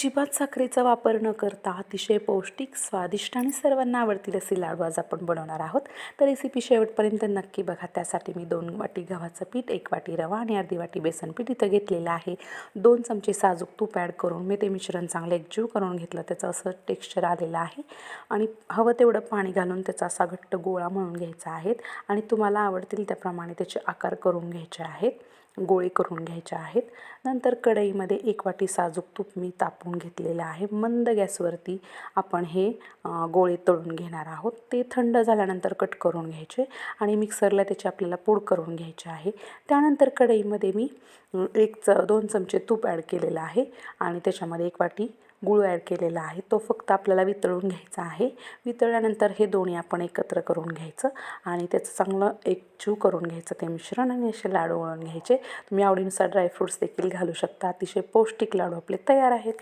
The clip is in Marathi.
अजिबात साखरेचा वापर न करता अतिशय पौष्टिक, स्वादिष्ट आणि सर्वांना आवडतील असे लाडू आज आपण बनवणार आहोत. तर रेसिपी शेवटपर्यंत नक्की बघा. त्यासाठी मी 2 वाटी गव्हाचं पीठ, 1 वाटी रवा आणि अर्धी वाटी बेसन पीठ इथं घेतलेलं आहे. 2 चमचे साजूक तूप ॲड करून मी ते मिश्रण चांगलं एकजीव करून घेतलं. त्याचं असं टेक्स्चर आलेलं आहे आणि हवं तेवढं पाणी घालून त्याचा असा घट्ट गोळा मळून घ्यायचा आहे आणि तुम्हाला आवडतील त्याप्रमाणे त्याचे आकार करून घ्यायचे आहेत, गोळे करून घ्यायचे आहेत. नंतर कढईमध्ये 1 वाटी साजूक तूप मी तापवून घेतलेलं आहे. मंद गॅसवरती आपण हे गोळे तळून घेणार आहोत. ते थंड झाल्यानंतर कट करून घ्यायचे आणि मिक्सरला त्याची आपल्याला पूड करून घ्यायची आहे. त्यानंतर कढईमध्ये मी 2 चमचे तूप ॲड केलेलं आहे आणि त्याच्यामध्ये 1 वाटी गूळ ॲड केलेला आहे. तो फक्त आपल्याला वितळून घ्यायचा आहे. वितळल्यानंतर हे दोन्ही आपण एकत्र करून घ्यायचं आणि त्याचं चांगलं एकजीव करून घ्यायचं ते मिश्रण आणि असे लाडू वळून घ्यायचे. तुम्ही आवडीनुसार ड्रायफ्रूट्स देखील घालू शकता. अतिशय पौष्टिक लाडू आपले तयार आहेत.